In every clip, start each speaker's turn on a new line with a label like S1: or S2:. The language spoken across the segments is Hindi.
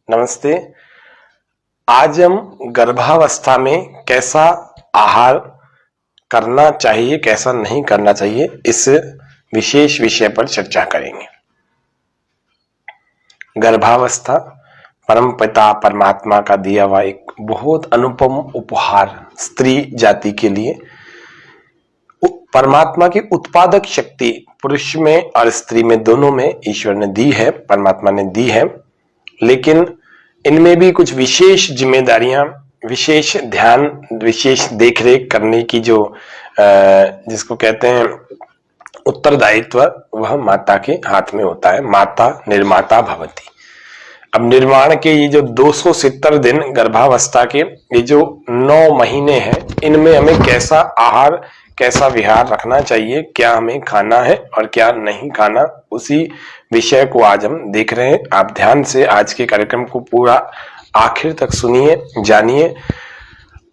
S1: नमस्ते। आज हम गर्भावस्था में कैसा आहार करना चाहिए, कैसा नहीं करना चाहिए, इस विशेष विषय पर चर्चा करेंगे। गर्भावस्था परमपिता परमात्मा का दिया हुआ एक बहुत अनुपम उपहार स्त्री जाति के लिए। परमात्मा की उत्पादक शक्ति पुरुष में और स्त्री में, दोनों में ईश्वर ने दी है, परमात्मा ने दी है। लेकिन इनमें भी कुछ विशेष जिम्मेदारियां, विशेष ध्यान, विशेष देखरेख करने की जो जिसको कहते हैं उत्तरदायित्व, वह माता के हाथ में होता है। माता निर्माता भवति। अब निर्माण के ये जो 270 दिन गर्भावस्था के, ये जो 9 महीने हैं, इनमें हमें कैसा आहार, कैसा विहार रखना चाहिए, क्या हमें खाना है और क्या नहीं खाना, उसी विषय को आज हम देख रहे हैं। आप ध्यान से आज के कार्यक्रम को पूरा आखिर तक सुनिए, जानिए,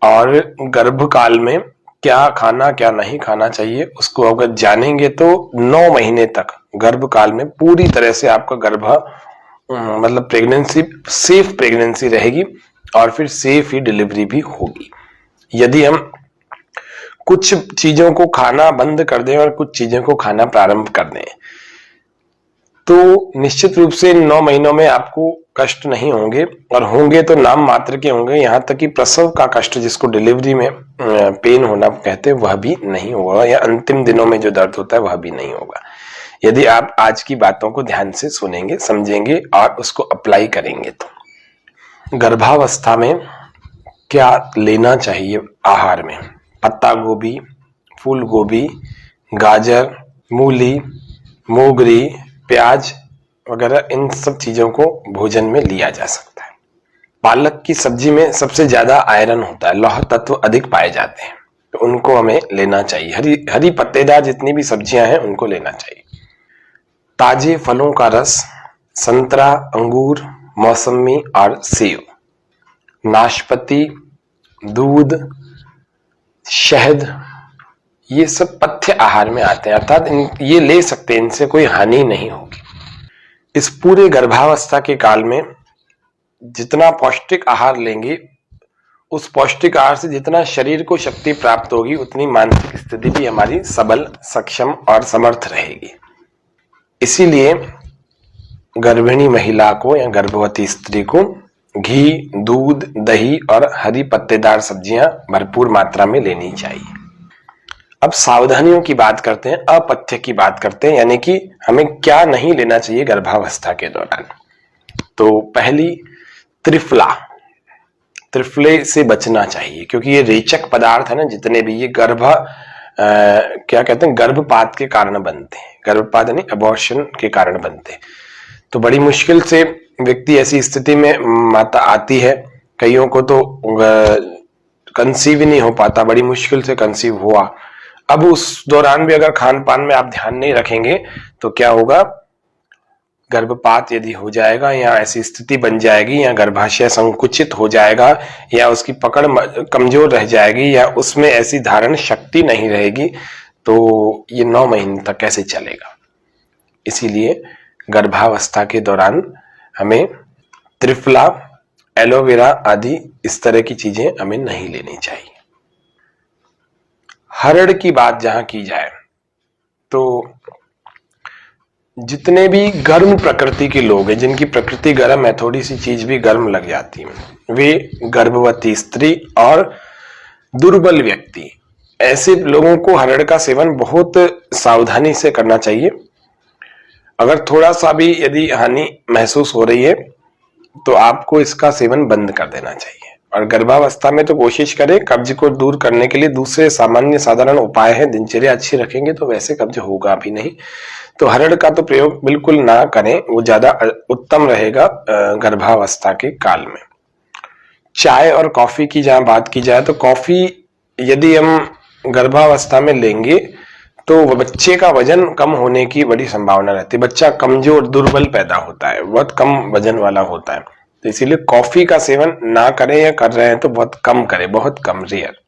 S1: और गर्भकाल में क्या खाना क्या नहीं खाना चाहिए उसको अगर जानेंगे तो 9 महीने तक गर्भकाल में पूरी तरह से आपका मतलब प्रेगनेंसी, सेफ प्रेगनेंसी रहेगी और फिर सेफ ही डिलीवरी भी होगी। यदि हम कुछ चीजों को खाना बंद कर दें और कुछ चीजों को खाना प्रारंभ कर दें तो निश्चित रूप से 9 महीनों में आपको कष्ट नहीं होंगे, और होंगे तो नाम मात्र के होंगे। यहां तक कि प्रसव का कष्ट, जिसको डिलीवरी में पेन होना कहते हैं, वह भी नहीं होगा, या अंतिम दिनों में जो दर्द होता है वह भी नहीं होगा, यदि आप आज की बातों को ध्यान से सुनेंगे, समझेंगे और उसको अप्लाई करेंगे। तो गर्भावस्था में क्या लेना चाहिए आहार में? पत्ता गोभी, फूल गोभी, गाजर, मूली, मोगरी, प्याज वगैरह, इन सब चीजों को भोजन में लिया जा सकता है। पालक की सब्जी में सबसे ज्यादा आयरन होता है, लौह तत्व अधिक पाए जाते हैं, तो उनको हमें लेना चाहिए। हरी पत्तेदार जितनी भी सब्जियां हैं उनको लेना चाहिए। ताजे फलों का रस, संतरा, अंगूर, मौसमी और सेब, नाशपाती, दूध, शहद, ये सब पथ्य आहार में आते हैं, अर्थात ये ले सकते हैं, इनसे कोई हानि नहीं होगी। इस पूरे गर्भावस्था के काल में जितना पौष्टिक आहार लेंगे, उस पौष्टिक आहार से जितना शरीर को शक्ति प्राप्त होगी, उतनी मानसिक स्थिति भी हमारी सबल, सक्षम और समर्थ रहेगी। इसीलिए गर्भिणी महिला को या गर्भवती स्त्री को घी, दूध, दही और हरी पत्तेदार सब्जियां भरपूर मात्रा में लेनी चाहिए। अब सावधानियों की बात करते हैं, अपथ्य की बात करते हैं, यानी कि हमें क्या नहीं लेना चाहिए गर्भावस्था के दौरान। तो पहली, त्रिफले से बचना चाहिए, क्योंकि ये रेचक पदार्थ है ना, जितने भी ये क्या कहते हैं, गर्भपात के कारण बनते हैं। गर्भपात यानी अबॉर्शन के कारण बनते हैं। तो बड़ी मुश्किल से व्यक्ति ऐसी स्थिति में माता आती है, कईयों को तो कंसीव ही नहीं हो पाता, बड़ी मुश्किल से कंसीव हुआ। अब उस दौरान भी अगर खान पान में आप ध्यान नहीं रखेंगे तो क्या होगा, गर्भपात यदि हो जाएगा या ऐसी स्थिति बन जाएगी, या गर्भाशय संकुचित हो जाएगा, या उसकी पकड़ कमजोर रह जाएगी, या उसमें ऐसी धारण शक्ति नहीं रहेगी, तो ये 9 महीने तक कैसे चलेगा। इसीलिए गर्भावस्था के दौरान हमें त्रिफला, एलोवेरा आदि इस तरह की चीजें हमें नहीं लेनी चाहिए। हरड़ की बात जहां की जाए तो जितने भी गर्म प्रकृति के लोग हैं, जिनकी प्रकृति गर्म है, थोड़ी सी चीज भी गर्म लग जाती है, वे गर्भवती स्त्री और दुर्बल व्यक्ति, ऐसे लोगों को हरड़ का सेवन बहुत सावधानी से करना चाहिए। अगर थोड़ा सा भी यदि हानि महसूस हो रही है तो आपको इसका सेवन बंद कर देना चाहिए। और गर्भावस्था में तो कोशिश करें, कब्ज को दूर करने के लिए दूसरे सामान्य साधारण उपाय है, दिनचर्या अच्छी रखेंगे तो वैसे कब्ज होगा भी नहीं। तो हरड़ का तो प्रयोग बिल्कुल ना करें, वो ज्यादा उत्तम रहेगा गर्भावस्था के काल में। चाय और कॉफी की जहां बात की जाए तो कॉफी यदि हम गर्भावस्था में लेंगे तो बच्चे का वजन कम होने की बड़ी संभावना रहती है। बच्चा कमजोर, दुर्बल पैदा होता है, बहुत कम वजन वाला होता है, तो इसीलिए कॉफी का सेवन ना करें, या कर रहे हैं तो बहुत कम करें, बहुत कम, रेयर।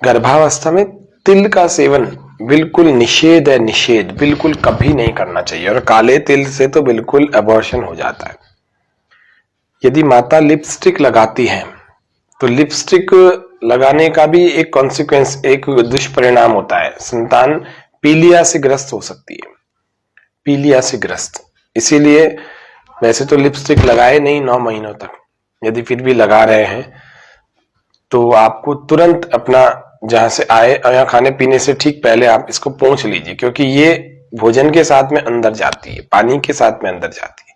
S1: गर्भावस्था में तिल का सेवन बिल्कुल निषेध है, निषेध, बिल्कुल कभी नहीं करना चाहिए, और काले तिल से तो बिल्कुल अबॉर्शन हो जाता है। यदि माता लिपस्टिक लगाती है तो लिपस्टिक लगाने का भी एक कॉन्सिक्वेंस, एक दुष्परिणाम होता है। संतान पीलिया से ग्रस्त हो सकती है, पीलिया से ग्रस्त। इसीलिए वैसे तो लिपस्टिक लगाए नहीं 9 महीनों तक, यदि फिर भी लगा रहे हैं तो आपको तुरंत अपना जहां से आए या खाने पीने से ठीक पहले आप इसको पोंछ लीजिए, क्योंकि ये भोजन के साथ में अंदर जाती है, पानी के साथ में अंदर जाती है।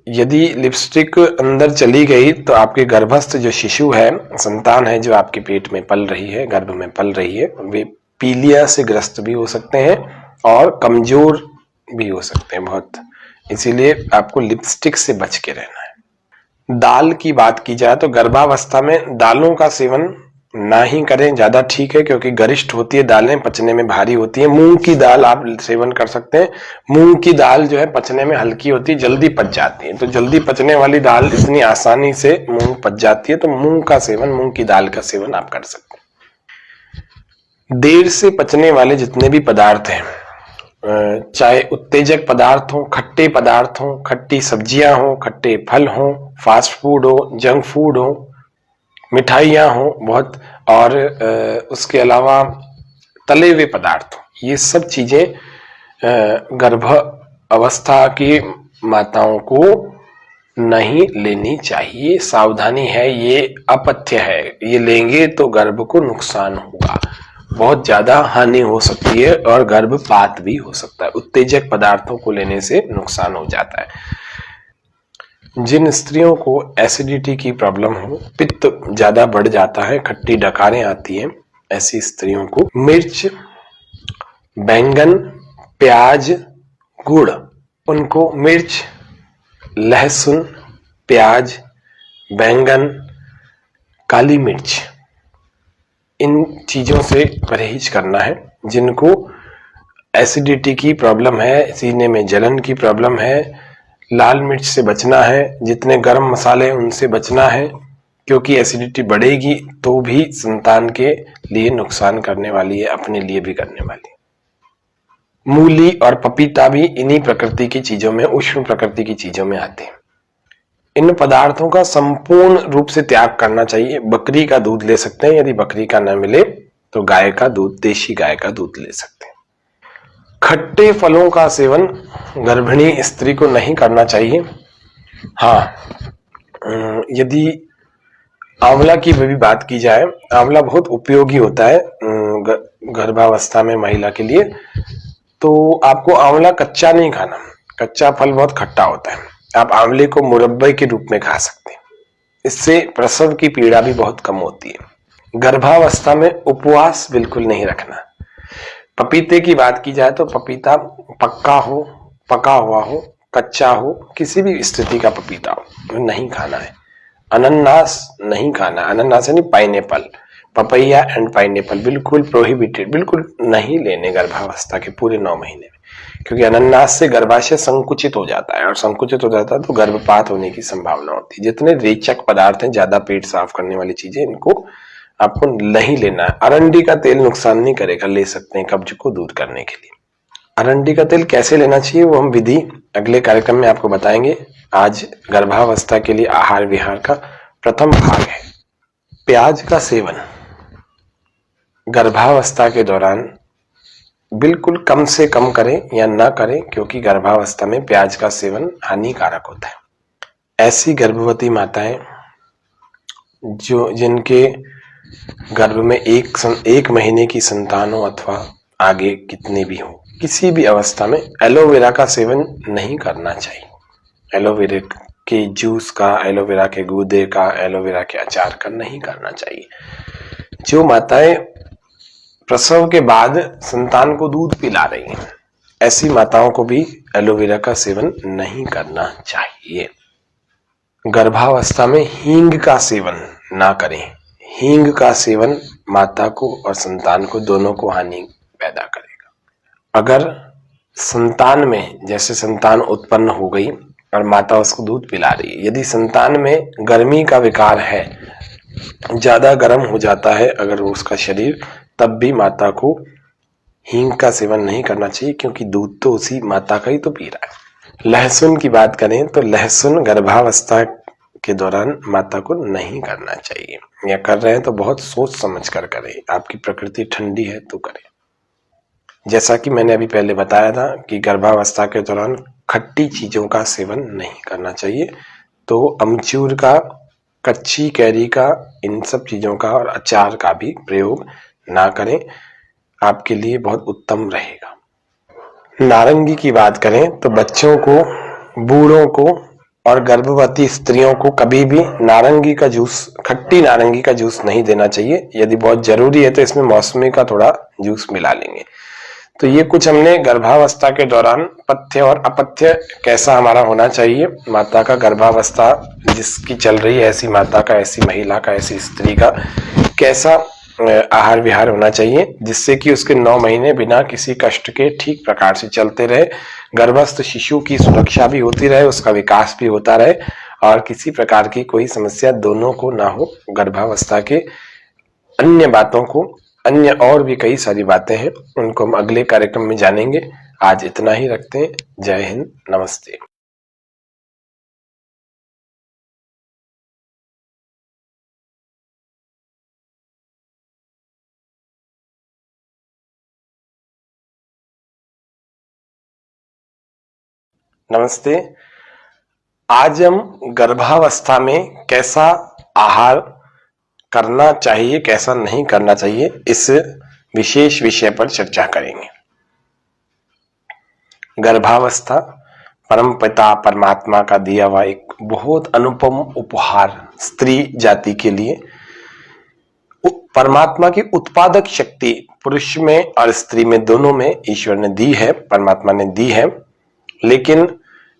S1: यदि लिपस्टिक अंदर चली गई तो आपके गर्भस्थ जो शिशु है, संतान है जो आपके पेट में पल रही है, गर्भ में पल रही है, वे पीलिया से ग्रस्त भी हो सकते हैं और कमजोर भी हो सकते हैं बहुत। इसीलिए आपको लिपस्टिक से बच के रहना है। दाल की बात की जाए तो गर्भावस्था में दालों का सेवन ना ही करें, ज्यादा ठीक है, क्योंकि गरिष्ठ होती है दालें, पचने में भारी होती है। मूंग की दाल आप सेवन कर सकते हैं। मूंग की दाल जो है पचने में हल्की होती है, जल्दी पच जाती है। तो जल्दी पचने वाली दाल इतनी आसानी से मूंग पच जाती है, तो मूंग का सेवन, मूंग की दाल का सेवन आप कर सकते हैं। देर से पचने वाले जितने भी पदार्थ हैं, चाहे उत्तेजक पदार्थ हो, खट्टे पदार्थ हो, खट्टी सब्जियां हो, खट्टे फल हो, फास्ट फूड हो, जंक फूड हो, मिठाइयां हो बहुत, और उसके अलावा तले हुए पदार्थ, ये सब चीजें गर्भ अवस्था की माताओं को नहीं लेनी चाहिए। सावधानी है, ये अपथ्य है, ये लेंगे तो गर्भ को नुकसान होगा, बहुत ज्यादा हानि हो सकती है और गर्भपात भी हो सकता है। उत्तेजक पदार्थों को लेने से नुकसान हो जाता है। जिन स्त्रियों को एसिडिटी की प्रॉब्लम हो, पित्त ज्यादा बढ़ जाता है, खट्टी डकारें आती हैं, ऐसी स्त्रियों को मिर्च, बैंगन, प्याज, गुड़, उनको मिर्च, लहसुन, प्याज, बैंगन, काली मिर्च, इन चीजों से परहेज करना है। जिनको एसिडिटी की प्रॉब्लम है, सीने में जलन की प्रॉब्लम है, लाल मिर्च से बचना है, जितने गर्म मसाले उनसे बचना है, क्योंकि एसिडिटी बढ़ेगी तो भी संतान के लिए नुकसान करने वाली है, अपने लिए भी करने वाली है। मूली और पपीता भी इन्हीं प्रकृति की चीजों में, उष्ण प्रकृति की चीजों में आते हैं। इन पदार्थों का संपूर्ण रूप से त्याग करना चाहिए। बकरी का दूध ले सकते हैं, यदि बकरी का न मिले तो गाय का दूध, देशी गाय का दूध ले सकते हैं। खट्टे फलों का सेवन गर्भिणी स्त्री को नहीं करना चाहिए। हाँ, यदि आंवला की भी बात की जाए, आंवला बहुत उपयोगी होता है गर्भावस्था में महिला के लिए। तो आपको आंवला कच्चा नहीं खाना, कच्चा फल बहुत खट्टा होता है। आप आंवले को मुरब्बे के रूप में खा सकते हैं, इससे प्रसव की पीड़ा भी बहुत कम होती है। गर्भावस्था में उपवास बिल्कुल नहीं रखना। पपीते की बात की जाए तो पपीता पक्का हो, पका हुआ हो, कच्चा हो, किसी भी स्थिति का पपीता हो, नहीं खाना है। अनानास नहीं खाना, अनानास यानी पाइनएप्पल, पपैया एंड पाइनएप्पल बिल्कुल प्रोहिबिटेड, बिल्कुल नहीं लेने गर्भावस्था के पूरे 9 महीने में, क्योंकि अनानास से गर्भाशय संकुचित हो जाता है, और संकुचित हो जाता है तो गर्भपात होने की संभावना होती है। जितने रेचक पदार्थ हैं, ज्यादा पेट साफ करने वाली चीजें, इनको आपको नहीं लेना है। अरंडी का तेल नुकसान नहीं करेगा, ले सकते हैं कब्ज को दूर करने के लिए। अरंडी का तेल कैसे लेना चाहिए वो हम विधि अगले कार्यक्रम में आपको बताएंगे। आज गर्भावस्था के लिए आहार विहार का प्रथम भाग है प्याज का सेवन। गर्भावस्था के दौरान बिल्कुल कम से कम करें या ना करें, क्योंकि गर्भावस्था में प्याज का सेवन हानिकारक होता है। ऐसी गर्भवती माताएं जिनके गर्भ में एक महीने की संतान हो अथवा आगे कितने भी हो, किसी भी अवस्था में एलोवेरा का सेवन नहीं करना चाहिए। एलोवेरा के जूस का, एलोवेरा के गूदे का, एलोवेरा के अचार का नहीं करना चाहिए। जो माताएं प्रसव के बाद संतान को दूध पिला रही हैं, ऐसी माताओं को भी एलोवेरा का सेवन नहीं करना चाहिए। गर्भावस्था में हींग का सेवन ना करें। हींग का सेवन माता को और संतान को, दोनों को हानि पैदा करेगा। अगर संतान में, जैसे संतान उत्पन्न हो गई और माता उसको दूध पिला रही है, यदि संतान में गर्मी का विकार है, ज्यादा गर्म हो जाता है अगर उसका शरीर, तब भी माता को हींग का सेवन नहीं करना चाहिए, क्योंकि दूध तो उसी माता का ही तो पी रहा है। लहसुन की बात करें तो लहसुन गर्भावस्था के दौरान माता को नहीं करना चाहिए, या कर रहे हैं तो बहुत सोच समझ कर करें। आपकी प्रकृति ठंडी है तो करें। जैसा कि मैंने अभी पहले बताया था कि गर्भावस्था के दौरान खट्टी चीजों का सेवन नहीं करना चाहिए, तो अमचूर का, कच्ची कैरी का, इन सब चीजों का और अचार का भी प्रयोग ना करें, आपके लिए बहुत उत्तम रहेगा। नारंगी की बात करें तो बच्चों को, बूढ़ों को और गर्भवती स्त्रियों को कभी भी नारंगी का जूस, खट्टी नारंगी का जूस नहीं देना चाहिए। यदि बहुत जरूरी है तो इसमें मौसमी का थोड़ा जूस मिला लेंगे। तो ये कुछ हमने गर्भावस्था के दौरान पथ्य और अपथ्य कैसा हमारा होना चाहिए, माता का गर्भावस्था जिसकी चल रही है, ऐसी माता का, ऐसी महिला का, ऐसी स्त्री का कैसा आहार विहार होना चाहिए, जिससे कि उसके 9 महीने बिना किसी कष्ट के ठीक प्रकार से चलते रहे, गर्भस्थ शिशु की सुरक्षा भी होती रहे, उसका विकास भी होता रहे और किसी प्रकार की कोई समस्या दोनों को ना हो। गर्भावस्था के अन्य बातों को, अन्य और भी कई सारी बातें हैं, उनको हम अगले कार्यक्रम में जानेंगे। आज इतना ही रखते हैं। जय हिंद, नमस्ते। नमस्ते। आज हम गर्भावस्था में कैसा आहार करना चाहिए, कैसा नहीं करना चाहिए, इस विशेष विषय पर चर्चा करेंगे। गर्भावस्था परम पिता परमात्मा का दिया हुआ एक बहुत अनुपम उपहार स्त्री जाति के लिए। परमात्मा की उत्पादक शक्ति पुरुष में और स्त्री में, दोनों में ईश्वर ने दी है, परमात्मा ने दी है, लेकिन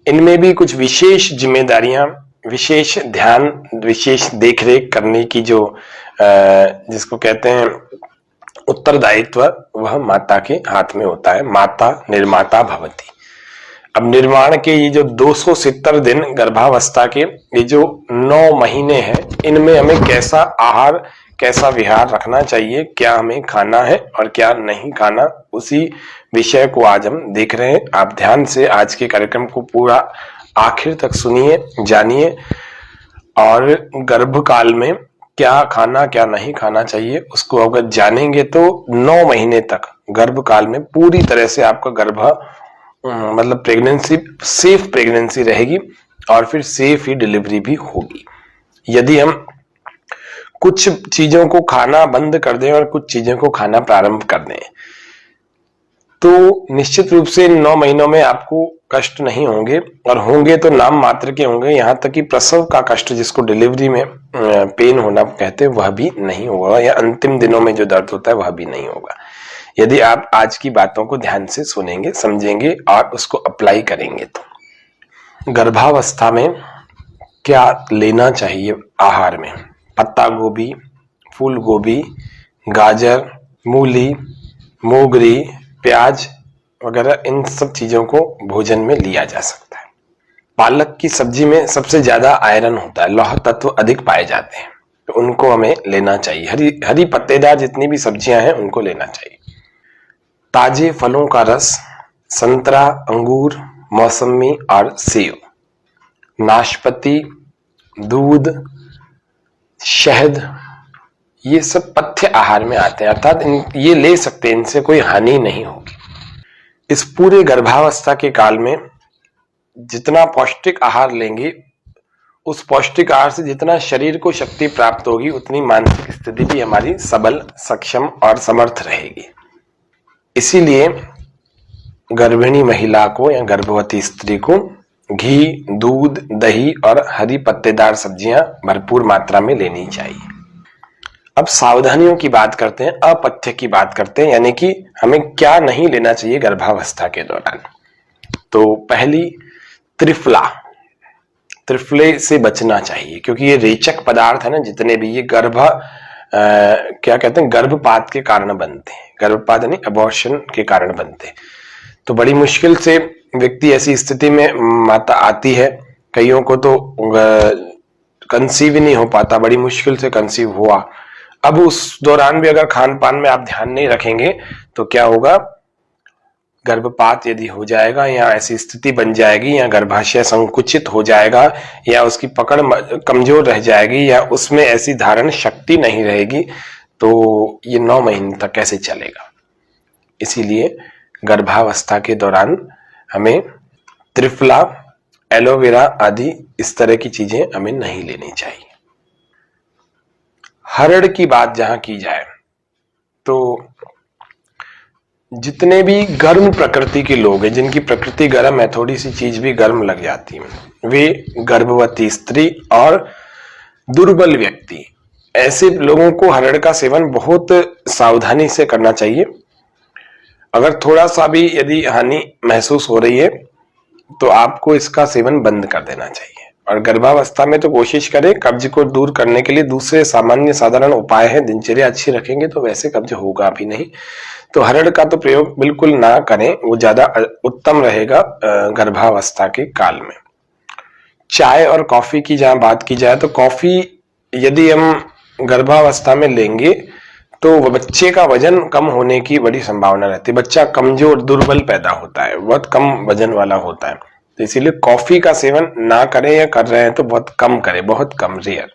S1: इनमें भी कुछ विशेष जिम्मेदारियां, विशेष ध्यान, विशेष देखरेख करने की जो जिसको कहते हैं उत्तरदायित्व, वह माता के हाथ में होता है। माता निर्माता भवती। अब निर्माण के ये जो 270 दिन गर्भावस्था के, ये जो 9 महीने हैं, इनमें हमें कैसा आहार, कैसा विहार रखना चाहिए, क्या हमें खाना है और क्या नहीं खाना, उसी विषय को आज हम देख रहे हैं। आप ध्यान से आज के कार्यक्रम को पूरा आखिर तक सुनिए, जानिए, और गर्भकाल में क्या खाना क्या नहीं खाना चाहिए उसको अगर जानेंगे तो 9 महीने तक गर्भकाल में पूरी तरह से आपका गर्भ मतलब प्रेगनेंसी, सेफ प्रेगनेंसी रहेगी और फिर सेफ ही डिलीवरी भी होगी। यदि हम कुछ चीजों को खाना बंद कर दें और कुछ चीजों को खाना प्रारंभ कर दें तो निश्चित रूप से 9 महीनों में आपको कष्ट नहीं होंगे, और होंगे तो नाम मात्र के होंगे। यहाँ तक कि प्रसव का कष्ट, जिसको डिलीवरी में पेन होना कहते हैं, वह भी नहीं होगा, या अंतिम दिनों में जो दर्द होता है वह भी नहीं होगा, यदि आप आज की बातों को ध्यान से सुनेंगे, समझेंगे और उसको अप्लाई करेंगे। तो गर्भावस्था में क्या लेना चाहिए आहार में? पत्ता गोभी, फूल गोभी, गाजर, मूली, मोगरी, प्याज वगैरह, इन सब चीजों को भोजन में लिया जा सकता है। पालक की सब्जी में सबसे ज्यादा आयरन होता है, लौह तत्व अधिक पाए जाते हैं, तो उनको हमें लेना चाहिए। हरी पत्तेदार जितनी भी सब्जियां हैं उनको लेना चाहिए। ताजे फलों का रस, संतरा, अंगूर, मौसमी और सेब, नाशपाती, दूध, शहद, ये सब पथ्य आहार में आते हैं, अर्थात ये ले सकते हैं, इनसे कोई हानि नहीं होगी। इस पूरे गर्भावस्था के काल में जितना पौष्टिक आहार लेंगे, उस पौष्टिक आहार से जितना शरीर को शक्ति प्राप्त होगी, उतनी मानसिक स्थिति भी हमारी सबल, सक्षम और समर्थ रहेगी। इसीलिए गर्भिणी महिला को या गर्भवती स्त्री को घी, दूध, दही और हरी पत्तेदार सब्जियां भरपूर मात्रा में लेनी चाहिए। अब सावधानियों की बात करते हैं, अपथ्य की बात करते हैं, यानी कि हमें क्या नहीं लेना चाहिए गर्भावस्था के दौरान। तो पहली, त्रिफले से बचना चाहिए, क्योंकि ये रेचक पदार्थ है ना, जितने भी ये क्या कहते हैं, गर्भपात के कारण बनते हैं। गर्भपात यानी अबॉर्शन के कारण बनते हैं। तो बड़ी मुश्किल से व्यक्ति ऐसी स्थिति में माता आती है, कईयों को तो कंसीव ही नहीं हो पाता, बड़ी मुश्किल से कंसीव हुआ। अब उस दौरान भी अगर खान पान में आप ध्यान नहीं रखेंगे तो क्या होगा, गर्भपात यदि हो जाएगा या ऐसी स्थिति बन जाएगी या गर्भाशय संकुचित हो जाएगा या उसकी पकड़ कमजोर रह जाएगी या उसमें ऐसी धारण शक्ति नहीं रहेगी तो ये 9 महीने तक कैसे चलेगा। इसीलिए गर्भावस्था के दौरान हमें त्रिफला, एलोवेरा आदि इस तरह की चीजें हमें नहीं लेनी चाहिए। हरड़ की बात जहां की जाए तो जितने भी गर्म प्रकृति के लोग हैं, जिनकी प्रकृति गर्म है, थोड़ी सी चीज भी गर्म लग जाती है, वे गर्भवती स्त्री और दुर्बल व्यक्ति, ऐसे लोगों को हरड़ का सेवन बहुत सावधानी से करना चाहिए। अगर थोड़ा सा भी यदि हानि महसूस हो रही है तो आपको इसका सेवन बंद कर देना चाहिए। और गर्भावस्था में तो कोशिश करें, कब्ज को दूर करने के लिए दूसरे सामान्य साधारण उपाय है, दिनचर्या अच्छी रखेंगे तो वैसे कब्ज होगा भी नहीं। तो हरड़ का तो प्रयोग बिल्कुल ना करें, वो ज्यादा उत्तम रहेगा गर्भावस्था के काल में। चाय और कॉफी की जहां बात की जाए तो कॉफी यदि हम गर्भावस्था में लेंगे तो बच्चे का वजन कम होने की बड़ी संभावना रहती है। बच्चा कमजोर दुर्बल पैदा होता है, बहुत कम वजन वाला होता है, तो इसीलिए कॉफी का सेवन ना करें या कर रहे हैं तो बहुत कम करें, बहुत कम, रेयर।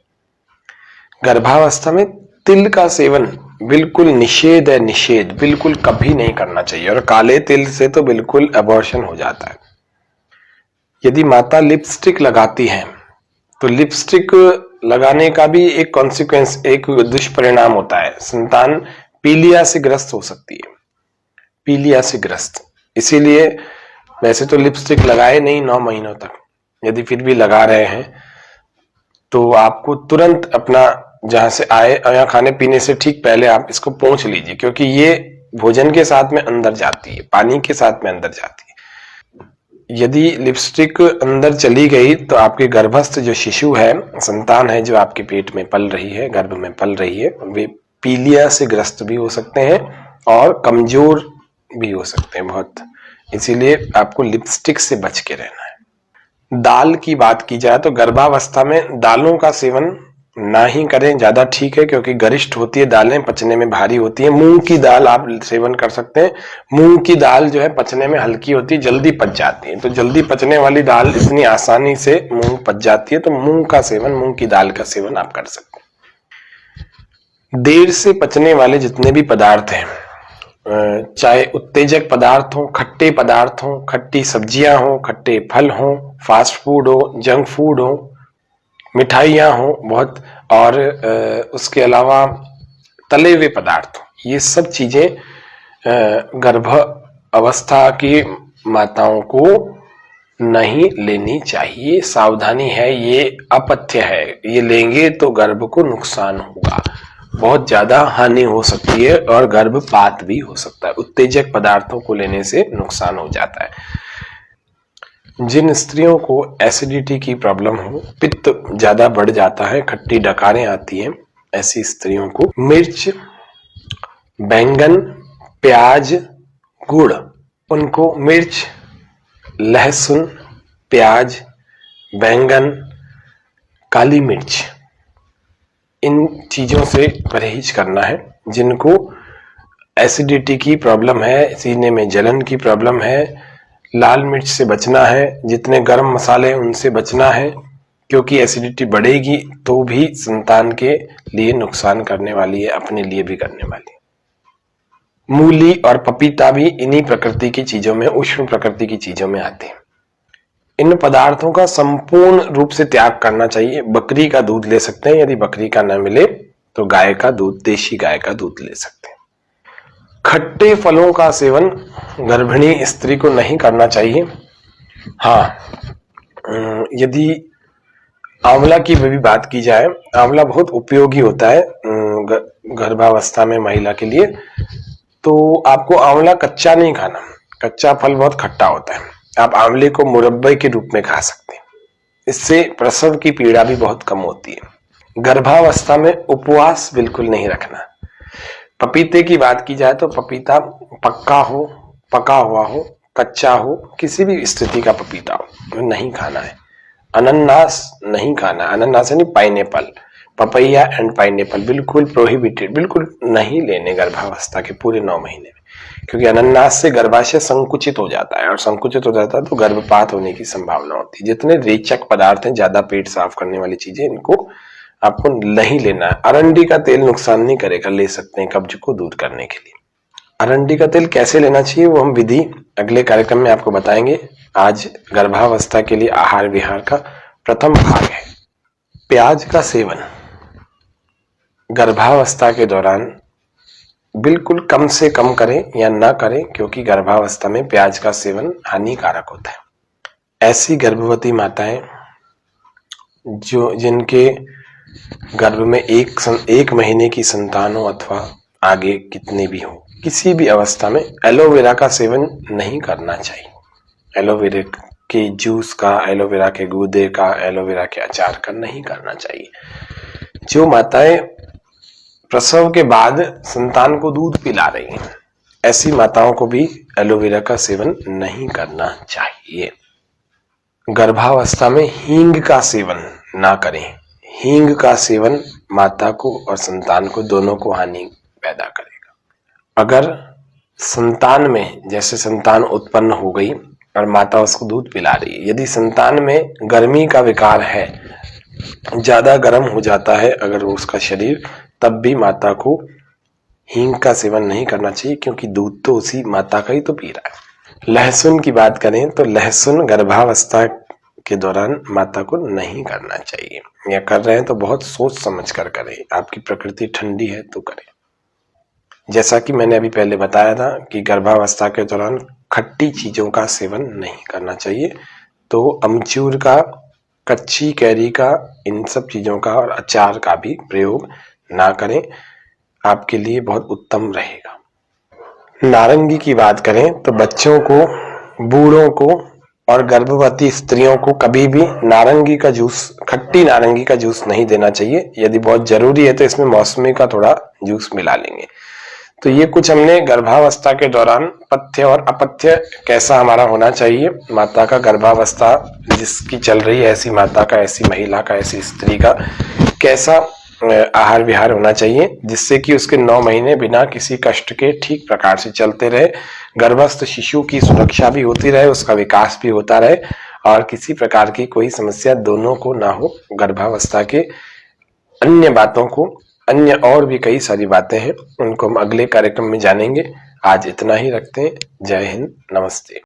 S1: गर्भावस्था में तिल का सेवन बिल्कुल निषेध है, निषेध, बिल्कुल कभी नहीं करना चाहिए। और काले तिल से तो बिल्कुल अबॉर्शन हो जाता है। यदि माता लिपस्टिक लगाती है तो लिपस्टिक लगाने का भी एक कॉन्सिक्वेंस, एक दुष्परिणाम होता है, संतान पीलिया से ग्रस्त हो सकती है, पीलिया से ग्रस्त। इसीलिए वैसे तो लिपस्टिक लगाए नहीं 9 महीनों तक, यदि फिर भी लगा रहे हैं तो आपको तुरंत अपना जहां से आए या खाने पीने से ठीक पहले आप इसको पोंछ लीजिए, क्योंकि ये भोजन के साथ में अंदर जाती है, पानी के साथ में अंदर जाती है। यदि लिपस्टिक अंदर चली गई तो आपके गर्भस्थ जो शिशु है, संतान है जो आपके पेट में पल रही है, गर्भ में पल रही है, वे पीलिया से ग्रस्त भी हो सकते हैं और कमजोर भी हो सकते हैं बहुत। इसीलिए आपको लिपस्टिक से बच के रहना है। दाल की बात की जाए तो गर्भावस्था में दालों का सेवन ना ही करें, ज्यादा ठीक है, क्योंकि गरिष्ठ होती है दालें, पचने में भारी होती है। मूंग की दाल आप सेवन कर सकते हैं। मूंग की दाल जो है पचने में हल्की होती है, जल्दी पच जाती है, तो जल्दी पचने वाली दाल इतनी आसानी से मूंग पच जाती है, तो मूंग का सेवन, मूंग की दाल का सेवन आप कर सकते हैं। देर से पचने वाले जितने भी पदार्थ हैं, चाहे उत्तेजक पदार्थ हो, खट्टे पदार्थ हो, खट्टी सब्जियां हो, खट्टे फल हो, फास्ट फूड हो, जंक फूड हो, मिठाइयां हो बहुत, और उसके अलावा तले हुए पदार्थ, ये सब चीजें गर्भ अवस्था की माताओं को नहीं लेनी चाहिए। सावधानी है, ये अपथ्य है, ये लेंगे तो गर्भ को नुकसान होगा, बहुत ज्यादा हानि हो सकती है और गर्भपात भी हो सकता है। उत्तेजक पदार्थों को लेने से नुकसान हो जाता है। जिन स्त्रियों को एसिडिटी की प्रॉब्लम हो, पित्त ज्यादा बढ़ जाता है, खट्टी डकारें आती हैं, ऐसी स्त्रियों को मिर्च, बैंगन, प्याज, गुड़, उनको मिर्च, लहसुन, प्याज, बैंगन, काली मिर्च, इन चीजों से परहेज करना है। जिनको एसिडिटी की प्रॉब्लम है, सीने में जलन की प्रॉब्लम है, लाल मिर्च से बचना है, जितने गर्म मसाले उनसे बचना है, क्योंकि एसिडिटी बढ़ेगी तो भी संतान के लिए नुकसान करने वाली है, अपने लिए भी करने वाली है। मूली और पपीता भी इन्हीं प्रकृति की चीजों में, उष्ण प्रकृति की चीजों में आते हैं। इन पदार्थों का संपूर्ण रूप से त्याग करना चाहिए। बकरी का दूध ले सकते हैं, यदि बकरी का न मिले तो गाय का दूध, देशी गाय का दूध ले सकते हैं। खट्टे फलों का सेवन गर्भिणी स्त्री को नहीं करना चाहिए। हाँ, यदि आंवला की भी बात की जाए, आंवला बहुत उपयोगी होता है गर्भावस्था में महिला के लिए, तो आपको आंवला कच्चा नहीं खाना, कच्चा फल बहुत खट्टा होता है। आप आंवले को मुरब्बे के रूप में खा सकते हैं, इससे प्रसव की पीड़ा भी बहुत कम होती है। गर्भावस्था में उपवास बिल्कुल नहीं रखना। पपीते की बात की जाए तो पपीता पक्का हो, पका हुआ हो, कच्चा हो, किसी भी स्थिति का पपीता हो, नहीं खाना है। अनन्नास नहीं खाना, अनन्नास यानी पाइनएप्पल, पपैया एंड पाइनएप्पल बिल्कुल प्रोहिबिटेड, बिल्कुल नहीं लेने गर्भावस्था के पूरे 9 महीने में। क्योंकि अनन्नास से गर्भाशय संकुचित हो जाता है, और संकुचित हो जाता है तो गर्भपात होने की संभावना होती है। जितने रेचक पदार्थ हैं, ज्यादा पेट साफ करने वाली चीजें, इनको आपको नहीं लेना है। अरंडी का तेल नुकसान नहीं करेगा, ले सकते हैं कब्ज को दूर करने के लिए। अरंडी का तेल कैसे लेना चाहिए वो हम विधि अगले कार्यक्रम में आपको बताएंगे। आज गर्भावस्था के लिए आहार विहार का प्रथम भाग है प्याज का सेवन। गर्भावस्था के दौरान बिल्कुल कम से कम करें या ना करें, क्योंकि गर्भावस्था में प्याज का सेवन हानिकारक होता है। ऐसी गर्भवती माताएं जिनके गर्भ में एक महीने की संतान हो अथवा आगे कितने भी हो, किसी भी अवस्था में एलोवेरा का सेवन नहीं करना चाहिए। एलोवेरा के जूस का, एलोवेरा के गूदे का, एलोवेरा के अचार का नहीं करना चाहिए। जो माताएं प्रसव के बाद संतान को दूध पिला रही हैं, ऐसी माताओं को भी एलोवेरा का सेवन नहीं करना चाहिए। गर्भावस्था में हींग का सेवन ना करें। हींग का सेवन माता को और संतान को दोनों को हानि पैदा करेगा। अगर संतान में, जैसे संतान उत्पन्न हो गई और माता उसको दूध पिला रही है, यदि संतान में गर्मी का विकार है, ज्यादा गर्म हो जाता है अगर उसका शरीर, तब भी माता को हींग का सेवन नहीं करना चाहिए, क्योंकि दूध तो उसी माता का ही तो पी रहा है। लहसुन की बात करें तो लहसुन गर्भावस्था के दौरान माता को नहीं करना चाहिए, या कर रहे हैं तो बहुत सोच समझ कर करें। आपकी प्रकृति ठंडी है तो करें। जैसा कि मैंने अभी पहले बताया था कि गर्भावस्था के दौरान खट्टी चीजों का सेवन नहीं करना चाहिए, तो अमचूर का, कच्ची कैरी का, इन सब चीजों का और अचार का भी प्रयोग ना करें, आपके लिए बहुत उत्तम रहेगा। नारंगी की बात करें तो बच्चों को, बूढ़ों को और गर्भवती स्त्रियों को कभी भी नारंगी का जूस, खट्टी नारंगी का जूस नहीं देना चाहिए। यदि बहुत जरूरी है तो इसमें मौसमी का थोड़ा जूस मिला लेंगे। तो ये कुछ हमने गर्भावस्था के दौरान पथ्य और अपथ्य कैसा हमारा होना चाहिए, माता का गर्भावस्था जिसकी चल रही है, ऐसी माता का, ऐसी महिला का, ऐसी स्त्री का कैसा आहार विहार होना चाहिए, जिससे कि उसके 9 महीने बिना किसी कष्ट के ठीक प्रकार से चलते रहे, गर्भस्थ शिशु की सुरक्षा भी होती रहे, उसका विकास भी होता रहे और किसी प्रकार की कोई समस्या दोनों को ना हो। गर्भावस्था के अन्य बातों को, अन्य और भी कई सारी बातें हैं, उनको हम अगले कार्यक्रम में जानेंगे। आज इतना ही रखते हैं। जय हिंद, नमस्ते।